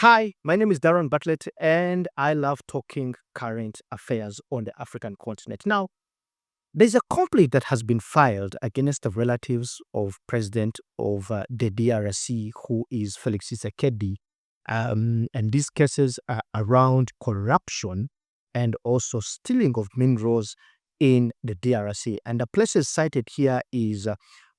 Hi, my name is Darren Bartlett, and I love talking current affairs on the African continent. Now, there's a complaint that has been filed against the relatives of President of the DRC, who is Felix Tshisekedi, and these cases are around corruption and also stealing of minerals in the DRC. And the places cited here is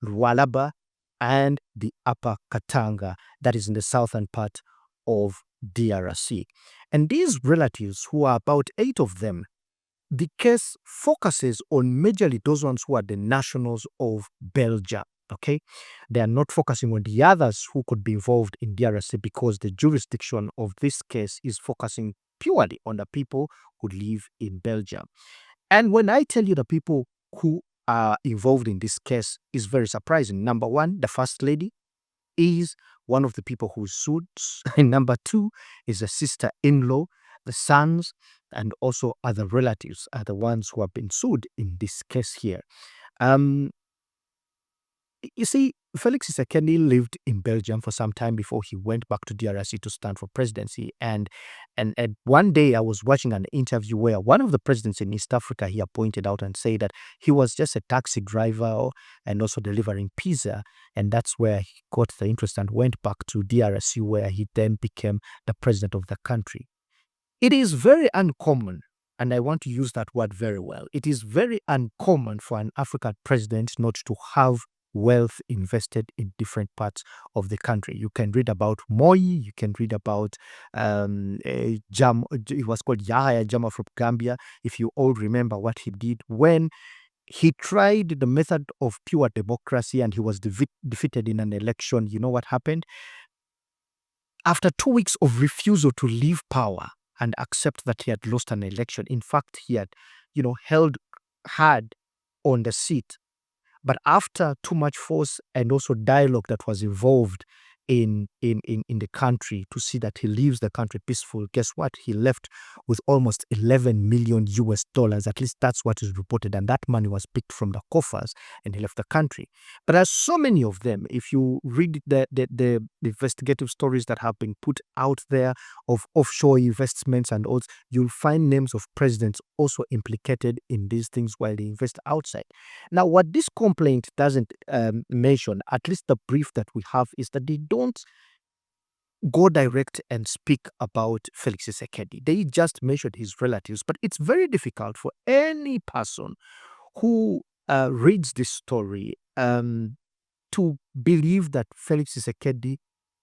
Lualaba and the Upper Katanga, that is in the southern part of DRC. And these relatives, who are about 8 of them, the case focuses on majorly those ones who are the nationals of Belgium. Okay, they are not focusing on the others who could be involved in DRC because the jurisdiction of this case is focusing purely on the people who live in Belgium. And when I tell you the people who are involved in this case is very surprising. Number one, the first lady is one of the people who sued. And number two is a sister-in-law. The sons and also other relatives are the ones who have been sued in this case here. You see, Felix Tshisekedi lived in Belgium for some time before he went back to DRC to stand for presidency. And one day I was watching an interview where one of the presidents in East Africa here pointed out and said that he was just a taxi driver and also delivering pizza. And that's where he got the interest and went back to DRC, where he then became the president of the country. It is very uncommon, and I want to use that word very well. It is very uncommon for an African president not to have wealth invested in different parts of the country. You can read about Moi, you can read about it was called Yahya Jammeh from Gambia. If you all remember what he did when he tried the method of pure democracy and he was defeated in an election, you know what happened? After 2 weeks of refusal to leave power and accept that he had lost an election, in fact, he had, held hard on the seat. But after too much force and also dialogue that was involved in the country to see that he leaves the country peaceful, guess what? He left with almost 11 million US dollars. At least that's what is reported. And that money was picked from the coffers and he left the country. But there's so many of them. If you read the investigative stories that have been put out there of offshore investments and all, you'll find names of presidents also implicated in these things while they invest outside. Now, what this complaint doesn't mention, at least the brief that we have, is that they don't go direct and speak about Felix Tshisekedi. They just mentioned his relatives, but it's very difficult for any person who reads this story to believe that Felix Tshisekedi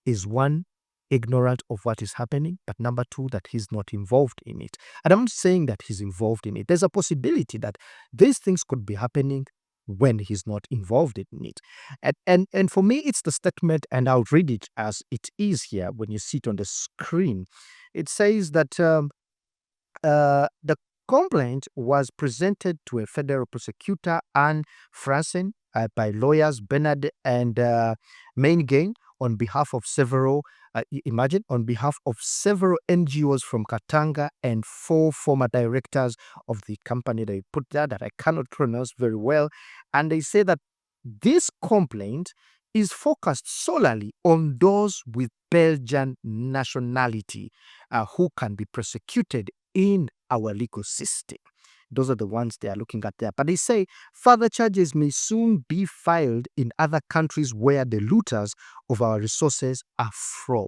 is one, ignorant of what is happening, but number two, that he's not involved in it. And I'm not saying that he's involved in it. There's a possibility that these things could be happening when he's not involved in it. And for me, it's the statement, and I'll read it as it is here when you see it on the screen. It says that the complaint was presented to a federal prosecutor, Anne Franzen, by lawyers Bernard and Maingain, on behalf of several NGOs from Katanga and 4 former directors of the company they put there that I cannot pronounce very well. And they say that this complaint is focused solely on those with Belgian nationality who can be prosecuted in our legal system. Those are the ones they are looking at there. But they say further charges may soon be filed in other countries where the looters of our resources are from.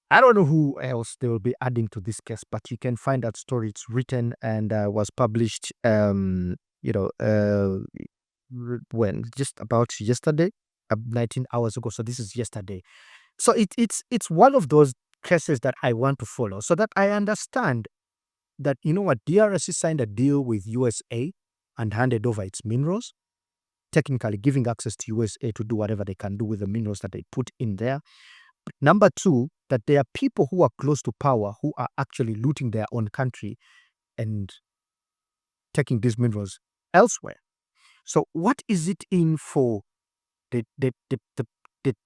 I don't know who else they will be adding to this case, but you can find that story. It's written and was published, when? Just about yesterday, 19 hours ago. So this is yesterday. So it's one of those cases that I want to follow so that I understand that, DRC signed a deal with USA and handed over its minerals, technically giving access to USA to do whatever they can do with the minerals that they put in there. But number two, that there are people who are close to power who are actually looting their own country and taking these minerals elsewhere. So what is it in for the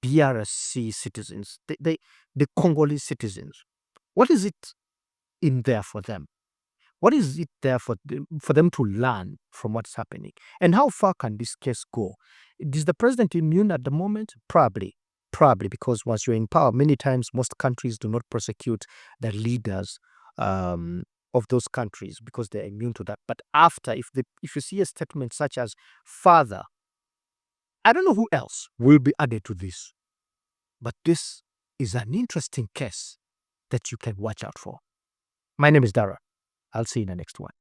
DRC citizens, the Congolese citizens? What is it in there for them? What is it there for them to learn from what's happening? And how far can this case go? Is the president immune at the moment? Probably. Probably because once you're in power, many times most countries do not prosecute the leaders of those countries because they're immune to that. But after, if you see a statement such as father, I don't know who else will be added to this. But this is an interesting case that you can watch out for. My name is Dara. I'll see you in the next one.